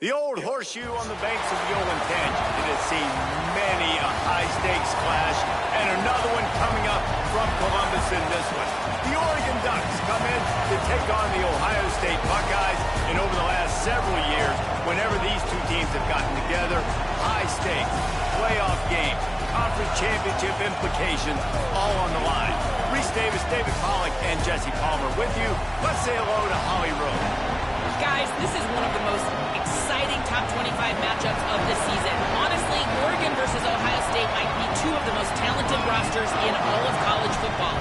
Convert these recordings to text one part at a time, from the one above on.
The old horseshoe on the banks of the Olentangy. It has seen many a high-stakes clash, and another one coming up from Columbus in this one. The Oregon Ducks come in to take on the Ohio State Buckeyes, and over the last several years, whenever these two teams have gotten together, high-stakes, playoff games, conference championship implications, all on the line. Reese Davis, David Pollack, and Jesse Palmer with you. Let's say hello to Holly Rowe. Guys, this is one of the most exciting top 25 matchups of the season. Honestly, Oregon versus Ohio State might be two of the most talented rosters in all of college football.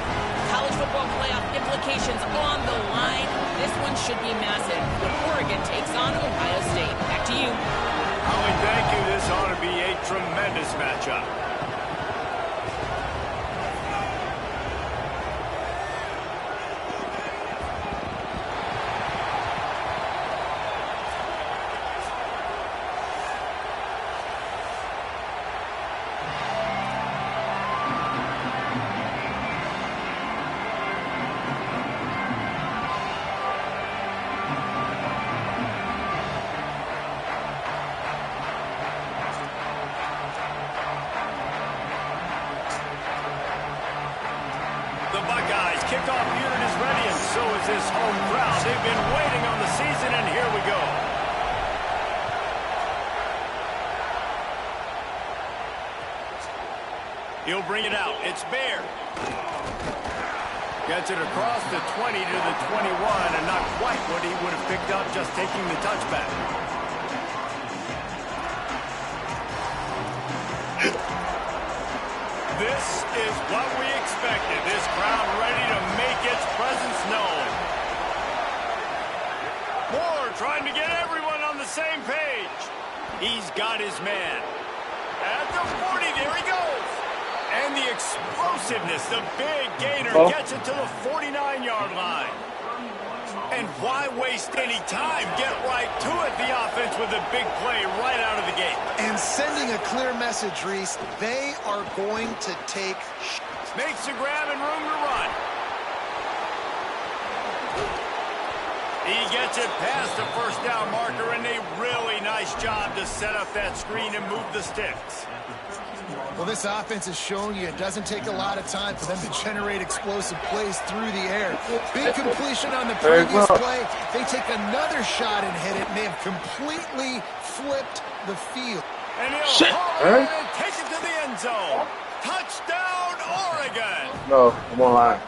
College football playoff implications on the line. This one should be massive when Oregon takes on Ohio State. Back to you. Holly, thank you. This ought to be a tremendous matchup. Kickoff unit is ready, and so is this home crowd. They've been waiting on the season, and here we go. He'll bring it out. It's Baird. Gets it across the 20 to the 21, and not quite what he would have picked up just taking the touchback. This is what we expected. This crowd ready to make its presence known. Moore trying to get everyone on the same page. He's got his man. At the 40, there he goes. And the explosiveness, the big gainer gets it to the 49-yard line. And why waste any time? Get right to it, the offense, with a big play right out of the gate. And sending a clear message, Reese, they are going to take shots. Makes the grab and room to run. He gets it past the first down marker, and a really nice job to set up that screen and move the sticks. Well, this offense has shown you it doesn't take a lot of time for them to generate explosive plays through the air. Big completion on the previous play. They take another shot and hit it, and they have completely flipped the field. And he'll haul it and take it to the end zone. Touchdown, Oregon! No, I'm online.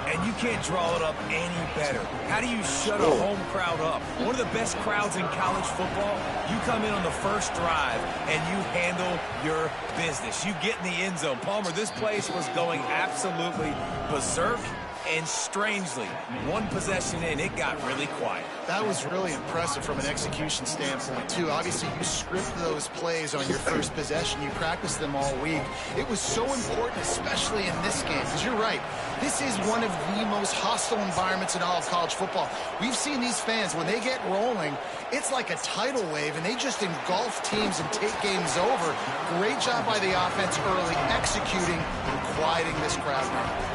And you can't draw it up any better. How do you shut a home crowd up? One of the best crowds in college football, you come in on the first drive and you handle your business. You get in the end zone. Palmer, this place was going absolutely berserk, and strangely, one possession in, it got really quiet. That was really impressive from an execution standpoint, too. Obviously, you script those plays on your first possession. You practice them all week. It was so important, especially in this game, because you're right. This is one of the most hostile environments in all of college football. We've seen these fans, when they get rolling, it's like a tidal wave, and they just engulf teams and take games over. Great job by the offense early, executing and quieting this crowd now.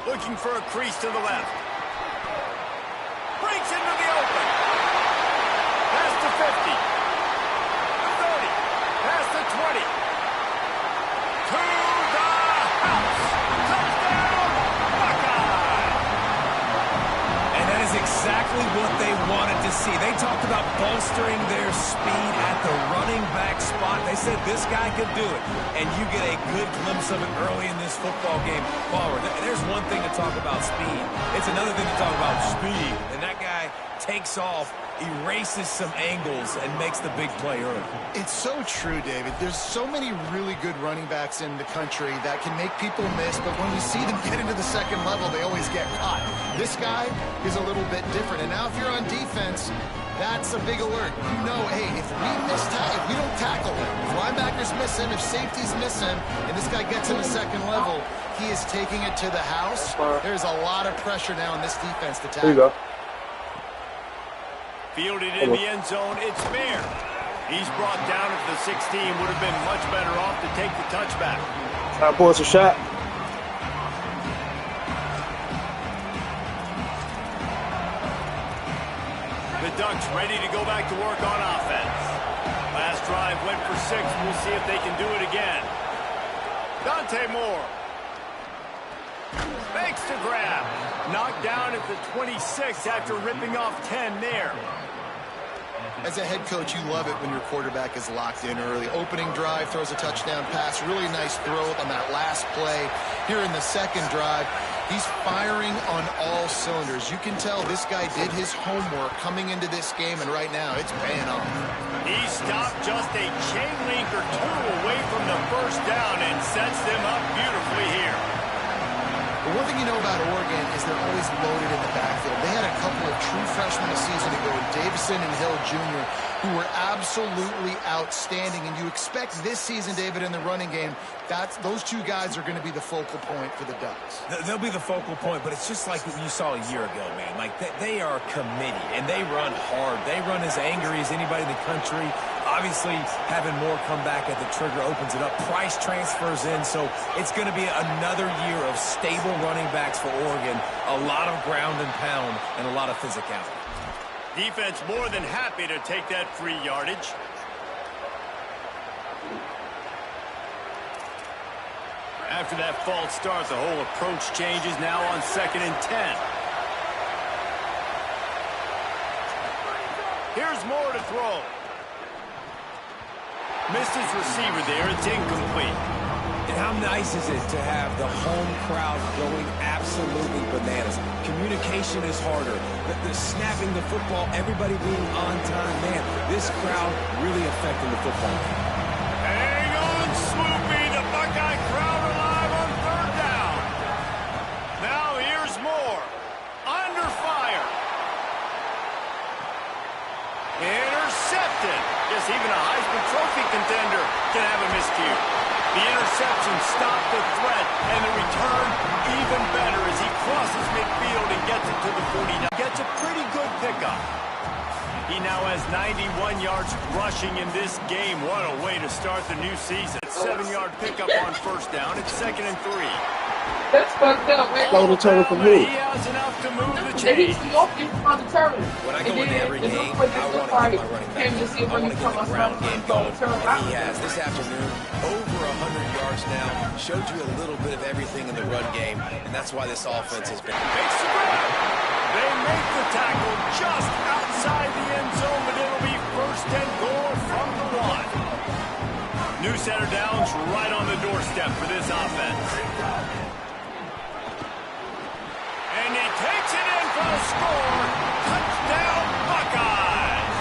Looking for a crease to the left. Breaks into the open. Past the 50. The 30. Past the 20. To the house. Touchdown, Buckeye! And that is exactly what they wanted to see. They talked about bolstering their speed at the running back spot. They They said this guy could do it, and you get a good glimpse of it early in this football game. Forward. There's one thing to talk about speed. It's another thing to talk about speed. And that guy takes off, erases some angles, and makes the big play early. It's so true, David. There's so many really good running backs in the country that can make people miss, but when you see them get into the second level, they always get caught. This guy is a little bit different. And now if you're on defense, that's a big alert. You know, hey, if we don't tackle him, if linebackers miss him, if safeties miss him, and this guy gets in the second level, he is taking it to the house. There's a lot of pressure now in this defense to tackle. There you go. Fielded in the end zone, it's Bear. He's brought down at the 16. Would have been much better off to take the touchback. Time for us a shot. The Ducks ready to go back to work on offense. Last drive went for 6. We'll see if they can do it again. Dante Moore makes the grab. Knocked down at the 26 after ripping off 10 there. As a head coach, you love it when your quarterback is locked in early. Opening drive, throws a touchdown pass. Really nice throw on that last play. Here in the second drive, he's firing on all cylinders. You can tell this guy did his homework coming into this game, and right now it's paying off. He stopped just a chain link or 2 away from the first down and sets them up beautifully here. But one thing you know about Oregon is they're always loaded in the backfield. They had a couple of true freshmen a season ago, Davison and Hill Jr., who were absolutely outstanding. And you expect this season, David, in the running game, those 2 guys are going to be the focal point for the Ducks. They'll be the focal point, but it's just like what you saw a year ago, man. Like, they are a committee, and they run hard. They run as angry as anybody in the country. Obviously, having more come back at the trigger opens it up. Price transfers in, so it's going to be another year of stable running backs for Oregon. A lot of ground and pound and a lot of physicality. Defense more than happy to take that free yardage. After that false start, the whole approach changes now on 2nd and 10. Here's Moore to throw. Missed his receiver there. It's incomplete. And how nice is it to have the home crowd going absolutely bananas? Communication is harder. The snapping the football, everybody being on time. Man, this crowd really affecting the football game. Hang on, Swoopy. The Buckeye crowd alive on 3rd down. Now here's Moore. Under fire. Intercepted. Guess even a Heisman Trophy contender can have a miscue. The interception stopped the threat, and the return even better as he crosses midfield and gets it to the 49. Gets a pretty good pickup. He now has 91 yards rushing in this game. What a way to start the new season. 7-yard pickup on 1st down. It's 2nd and 3. That's fucked up, man. Slow the turtle from who? He has enough to move the They chains. need to open on the turtle. When I go into every game, I want to get my running back. I want to get the ground game going. And he has this afternoon over 100 yards now. Showed you a little bit of everything in the run game, and that's why this offense has been. Makes the grab. They make the tackle just outside the end zone, but it'll be 1st and goal from the 1. New center downs right on the doorstep for this offense. And he takes it in for a score. Touchdown, Buckeyes.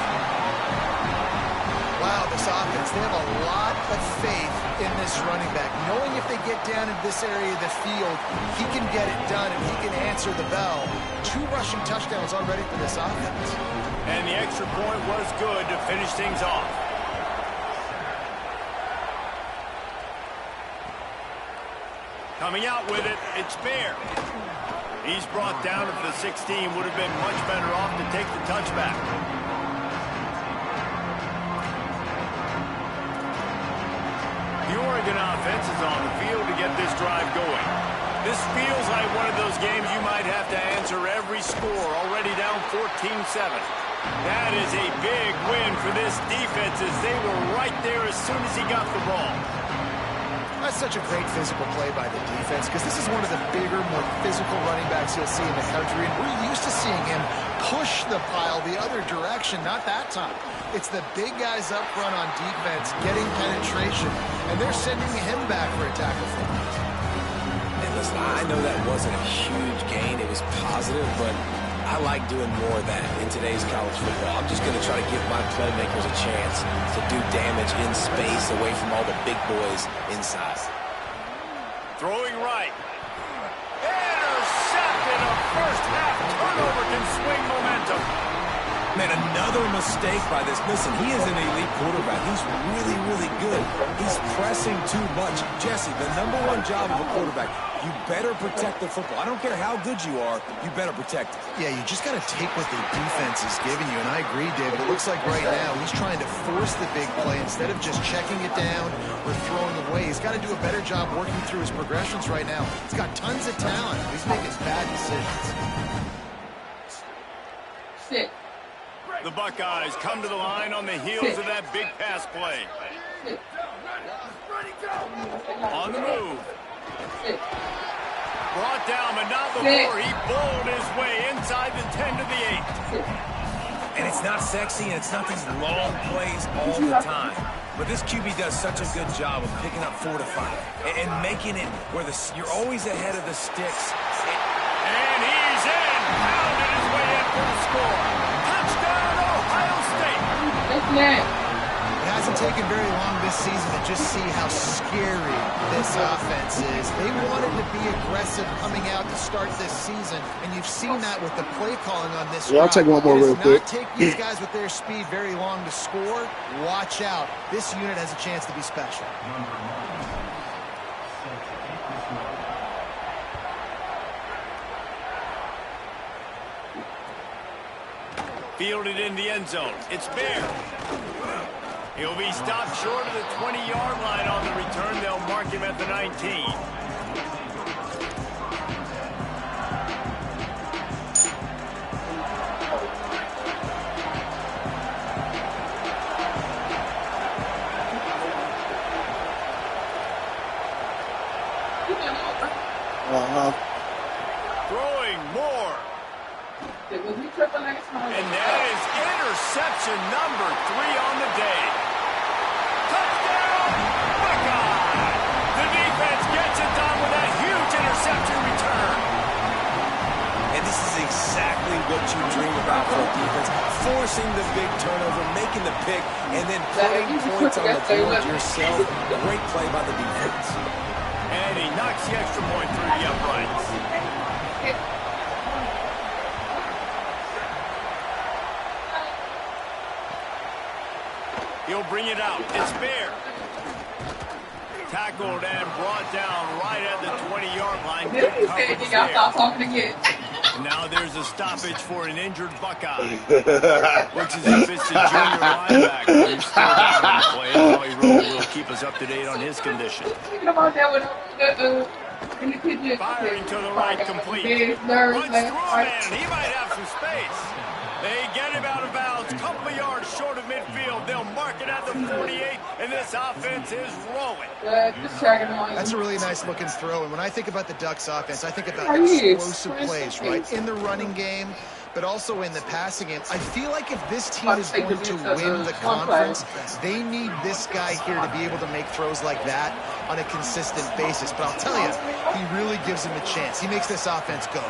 Wow, this offense, they have a lot of faith in this running back. Knowing if they get down in this area of the field, he can get it done and he can answer the bell. 2 rushing touchdowns already for this offense. And the extra point was good to finish things off. Coming out with it, it's Bear. He's brought down at the 16. Would have been much better off to take the touchback. The Oregon offense is on the field to get this drive going. This feels like one of those games you might have to answer every score, already down 14-7. That is a big win for this defense as they were right there as soon as he got the ball. That's such a great physical play by the defense because this is one of the bigger, more physical running backs you'll see in the country, and we're used to seeing him push the pile the other direction. Not that time. It's the big guys up front on defense getting penetration, and they're sending him back for a tackle for loss. And listen, I know that wasn't a huge gain. It was positive, but I like doing more of that in today's college football. I'm just going to try to give my playmakers a chance to do damage in space away from all the big boys inside. Throwing right. Intercepted. A first half turnover can swing momentum. Man, another mistake by this. Listen, he is an elite quarterback. He's really, really good. He's pressing too much. Jesse, the #1 job of a quarterback, you better protect the football. I don't care how good you are, you better protect it. Yeah, you just got to take what the defense is giving you, and I agree, David. It looks like right now he's trying to force the big play instead of just checking it down or throwing away. He's got to do a better job working through his progressions right now. He's got tons of talent. He's making bad decisions. Sit. The Buckeyes come to the line on the heels of that big pass play. On the move. Brought down, but not before he bowled his way inside the 10 to the 8. And it's not sexy, and it's not these long plays all the time. But this QB does such a good job of picking up 4 to 5 and making it where you're always ahead of the sticks. And he's in. Pounded his way in for the score. Touchdown, Ohio State. It hasn't taken very long this season to just see how scary this offense is. They wanted to be aggressive coming out to start this season, and you've seen that with the play calling on this. Yeah, I'll take one more real quick. It does not take these guys with their speed very long to score. Watch out. This unit has a chance to be special. Fielded in the end zone. It's Bear. He'll be stopped short of the 20-yard line on the return. They'll mark him at the 19. Throwing more. And that is interception number 3 on the day. Touchdown, Buckeye! The defense gets it done with that huge interception return. And this is exactly what you dream about for a defense. Forcing the big turnover, making the pick, and then putting points on the board yourself. Great play by the defense. And he knocks the extra point through the uprights. He'll bring it out. It's Bear. Tackled and brought down right at the 20-yard line. Good coverage there. Now there's a stoppage for an injured Buckeye. Looks as if it's the junior linebacker who's still down on the play. So he really will keep us up to date on his condition. Firing to the right, complete. Runs through a man. He might have some space. They get him out of bounds, couple of yards short of midfield. They'll mark it at the 48, and this offense is rolling. That's a really nice looking throw. And when I think about the Ducks offense, I think about explosive plays, right? In the running game, but also in the passing game. I feel like if this team is going to win the conference, they need this guy here to be able to make throws like that on a consistent basis. But I'll tell you, he really gives him a chance. He makes this offense go.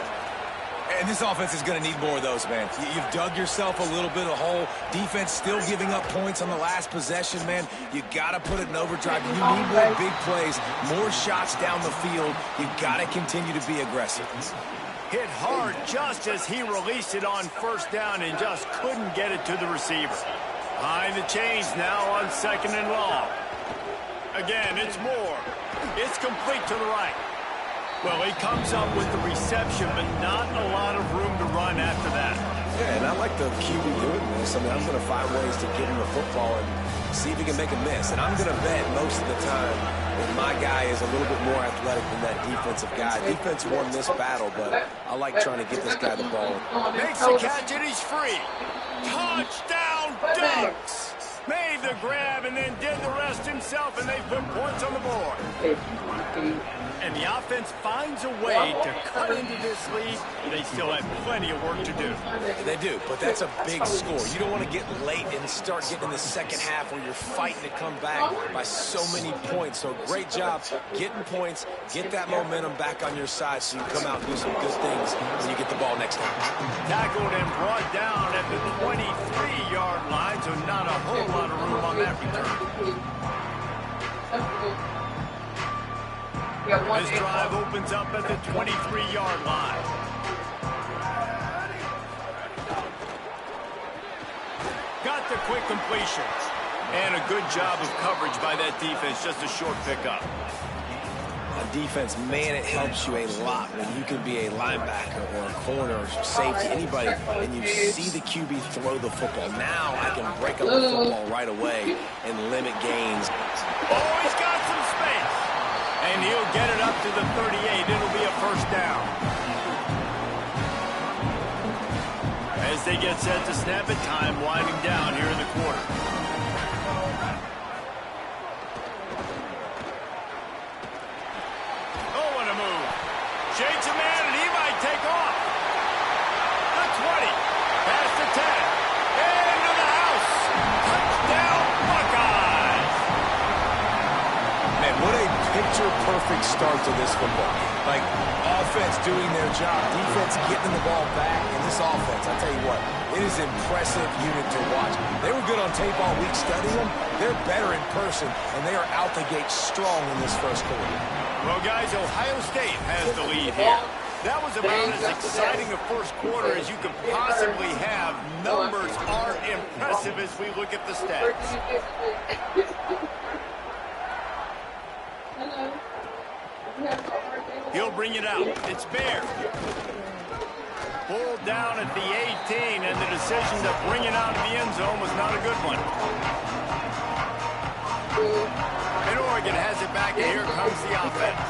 And this offense is going to need more of those, man. You've dug yourself a little bit of hole. Defense still giving up points on the last possession, man. You got to put it in overdrive. You need more big plays, more shots down the field. You got to continue to be aggressive. Hit hard just as he released it on first down and just couldn't get it to the receiver. Behind the chains now on 2nd and long. Again, it's Moore. It's complete to the right. Well, he comes up with the reception, but not a lot of room to run after that. Yeah, and I like the QB doing this. I mean, I'm going to find ways to get him the football and see if he can make a miss. And I'm going to bet most of the time that my guy is a little bit more athletic than that defensive guy. Defense won this battle, but I like trying to get this guy the ball. Makes the catch, and he's free. Touchdown, Ducks! Made the grab and then did the rest himself, and they put points on the board. And the offense finds a way to cut into this lead. They still have plenty of work to do. They do, but that's a big score. You don't want to get late and start getting in the second half where you're fighting to come back by so many points. So great job getting points, get that momentum back on your side so you can come out and do some good things when you get the ball next time. Tackled and brought down at the 23-yard line, so not a whole lot of room on that return. This drive opens up at the 23-yard line. Got the quick completion. And a good job of coverage by that defense. Just a short pickup. On defense, man, it helps you a lot when you can be a linebacker or a corner or safety, anybody, and you see the QB throw the football. Now I can break up the football right away and limit gains. Oh, he's got some space. And he'll get it up to the 38. It'll be a first down. As they get set to snap it, time winding down here in the quarter. Oh, what a move. Shakes a man, and he might take off. The 20. Past the 10. Into the house. Touchdown, Buckeyes. Man, what a picture-perfect start to this football. Like, offense doing their job, defense getting the ball back, and this offense, I tell you what, it is an impressive unit to watch. They were good on tape all week studying them. They're better in person, and they are out the gate strong in this first quarter. Well, guys, Ohio State has the lead here. That was about as exciting a first quarter as you could possibly have. Numbers are impressive as we look at the stats. He'll bring it out. It's Bear. Pulled down at the 18, and the decision to bring it out of the end zone was not a good one. And Oregon has it back, and here comes the offense.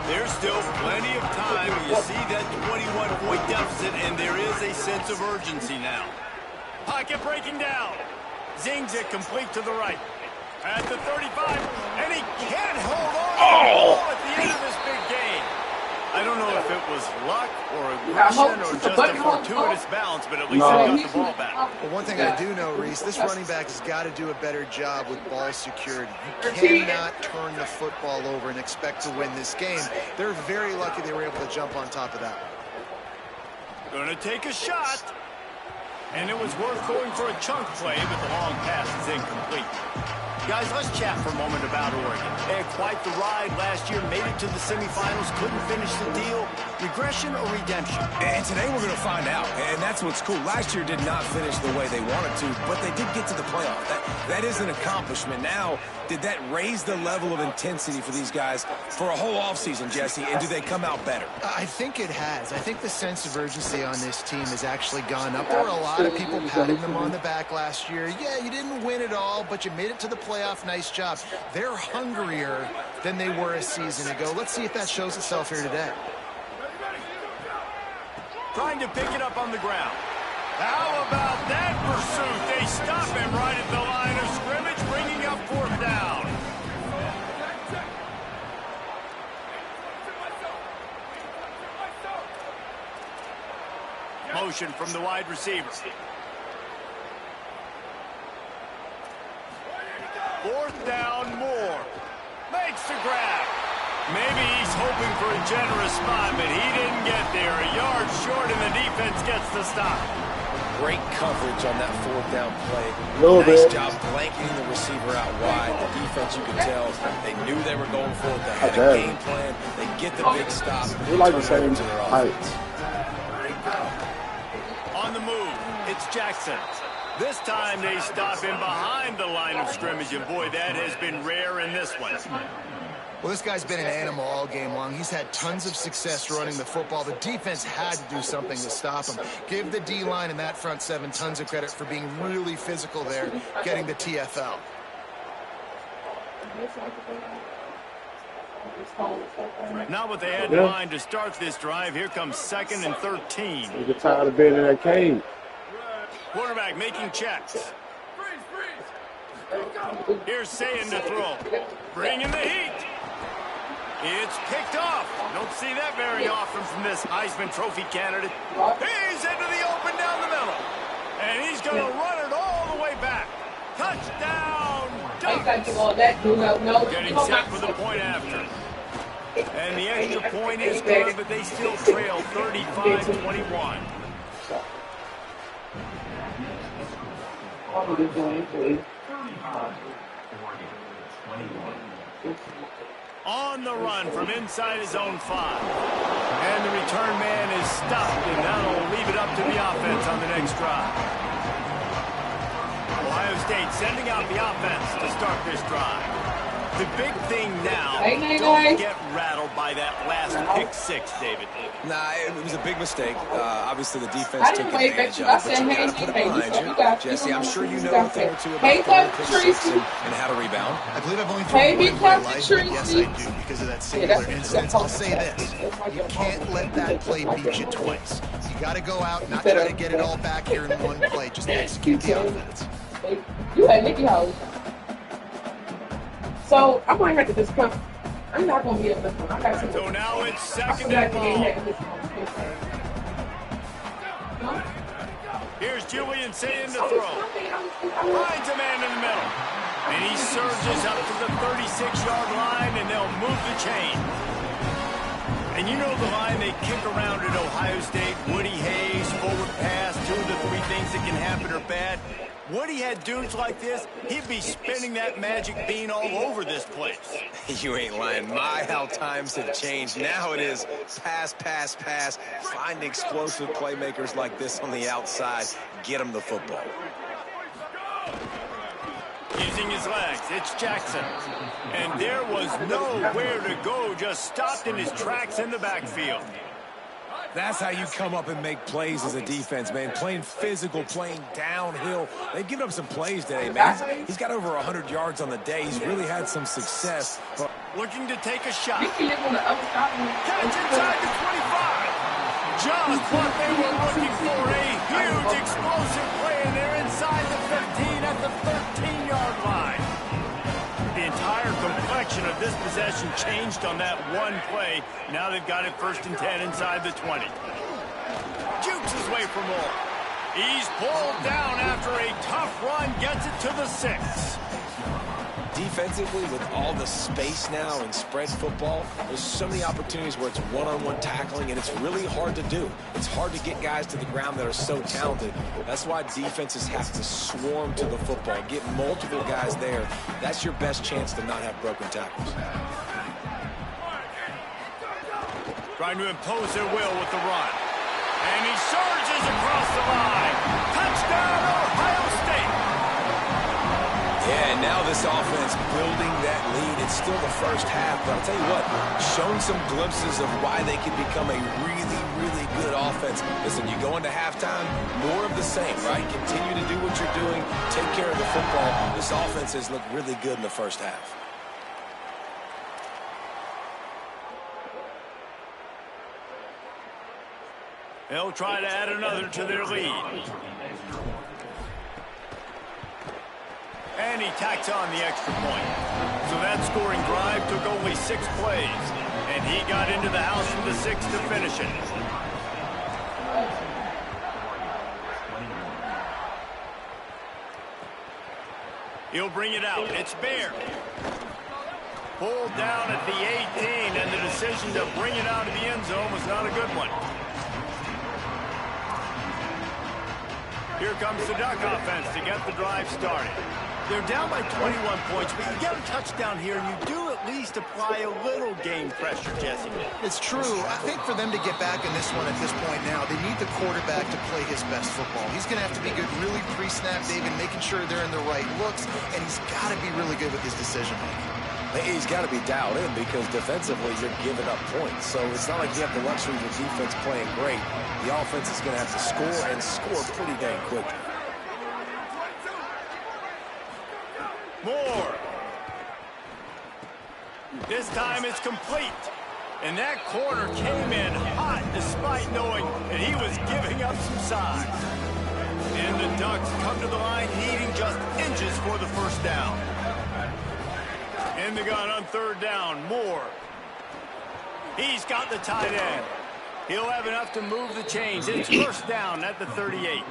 There's still plenty of time. You see that 21-point deficit, and there is a sense of urgency now. Pocket breaking down. Zings it complete to the right. At the 35, and he can't hold on to the ball at the end of this big game. I don't know if it was luck or aggression or just a fortuitous bounce, but at least he got the ball back. Well, one thing I do know, Reese, this running back has got to do a better job with ball security. You cannot turn the football over and expect to win this game. They're very lucky they were able to jump on top of that. Going to take a shot. And it was worth going for a chunk play, but the long pass is incomplete. Guys, let's chat for a moment about Oregon. They had quite the ride last year, made it to the semifinals, couldn't finish the deal. Regression or redemption? And today we're going to find out, and that's what's cool. Last year did not finish the way they wanted to, but they did get to the playoff. That is an accomplishment. Now, did that raise the level of intensity for these guys for a whole offseason, Jesse, and do they come out better? I think it has. I think the sense of urgency on this team has actually gone up. There were a lot of people patting them on the back last year. Yeah, you didn't win it all, but you made it to the playoff. Nice job. They're hungrier than they were a season ago. Let's see if that shows itself here today. Trying to pick it up on the ground. How about that pursuit? They stop him right at the line of scrimmage, bringing up fourth down. Motion from the wide receiver. Fourth down, Moore. Makes the grab. Maybe he's hoping for a generous spot, but he didn't get there. A yard short, and the defense gets the stop. Great coverage on that fourth down play. Nice job blanketing the receiver out wide. The defense, you could tell, they knew they were going for it. They had a game plan. They get the big stop. We're like the same heights. On the move, it's Jackson. This time they stop him behind the line of scrimmage, and boy, that has been rare in this one. Well, this guy's been an animal all game long. He's had tons of success running the football. The defense had to do something to stop him. Give the D-line and that front seven tons of credit for being really physical there, getting the TFL. Not what they had in mind to start this drive. Here comes 2nd and 13. You get tired of being in that cage. Quarterback making checks. Here's Sayin to throw. Bringing the heat. It's picked off. Don't see that very often from this Heisman Trophy candidate. He's into the open down the middle. And he's going to run it all the way back. Touchdown, Ducks. Getting set for the point after. And the extra point is good, but they still trail 35-21. On the run from inside his own 5. And the return man is stopped, and that'll leave it up to the offense on the next drive. Ohio State sending out the offense to start this drive. The big thing now, don't get rattled by that last pick 6, David. Nah, it was a big mistake. Obviously, the defense took advantage of it, but you got to put it behind you. Jesse, I'm sure you know a thing or two about throwing pick 6 and how to rebound. I believe I've only thrown one in my life, but yes, I do, because of that singular instance. I'll say this. You can't let that play beat you twice. You got to go out, not try to get it all back here in one play. Just execute the offense. You had Mickey House. So I might have to just come. I'm not going to be able to come. I got to. So now it's second and ball. Here's Julian Sayin to throw. Finds a man in the middle. And he surges up to the 36-yard line, and they'll move the chain. And you know the line they kick around at Ohio State, Woody Hayes, forward pass, 2 of the 3 things that can happen are bad. Woody had dudes like this, he'd be spinning that magic bean all over this place. You ain't lying. My, how times have changed. Now it is pass, pass, pass. Find explosive playmakers like this on the outside. Get them the football. Using his legs, it's Jackson. And there was nowhere to go, just stopped in his tracks in the backfield. That's how you come up and make plays as a defense, man. Playing physical, playing downhill. They've given up some plays today, man. He's got over 100 yards on the day. He's really had some success. But looking to take a shot. You can live on the other side. Catch inside the 25. Just what they were looking for. A huge explosive play, and they're inside the 15 at the 13-yard line. The entire complexion of this possession changed on that one play. Now they've got it 1st and 10 inside the 20. Jukes his way for more. He's pulled down after a tough run, gets it to the 6. Defensively, with all the space now in spread football, there's so many opportunities where it's one-on-one tackling, and it's really hard to do. It's hard to get guys to the ground that are so talented. That's why defenses have to swarm to the football, get multiple guys there. That's your best chance to not have broken tackles. Trying to impose their will with the run. And he surges across the line. Touchdown, Ohio State. Yeah, and now this offense building that lead. It's still the first half, but I'll tell you what, shown some glimpses of why they can become a really, really good offense. Listen, you go into halftime, more of the same, right? Continue to do what you're doing, take care of the football. This offense has looked really good in the first half. They'll try to add another to their lead. And he tacks on the extra point. So that scoring drive took only 6 plays. And he got into the house from the 6 to finish it. He'll bring it out. It's Bear. Pulled down at the 18, and the decision to bring it out of the end zone was not a good one. Here comes the Duck offense to get the drive started. They're down by 21 points, but you get a touchdown here, and you do at least apply a little game pressure, Jesse. It's true. I think for them to get back in this one at this point now, they need the quarterback to play his best football. He's going to have to be good really pre-snap, David, making sure they're in the right looks, and he's got to be really good with his decision-making. He's got to be dialed in because defensively you're giving up points. So it's not like you have the luxury of the defense playing great. The offense is going to have to score and score pretty dang quickly. Moore. This time it's complete. And that corner came in hot despite knowing that he was giving up some size. And the Ducks come to the line needing just inches for the first down. In the gun on third down, Moore. He's got the tight end. He'll have enough to move the chains. It's first down at the 38.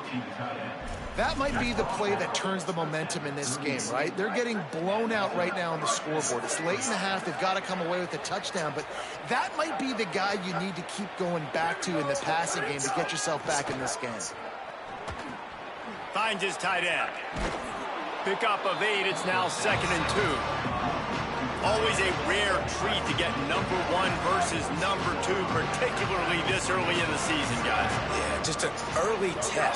That might be the play that turns the momentum in this game, right? They're getting blown out right now on the scoreboard. It's late in the half. They've got to come away with a touchdown, but that might be the guy you need to keep going back to in the passing game to get yourself back in this game. Finds his tight end. Pick up of 8. It's now 2nd and 2. Always a rare treat to get number 1 versus number 2, particularly this early in the season, guys. Yeah, just an early test.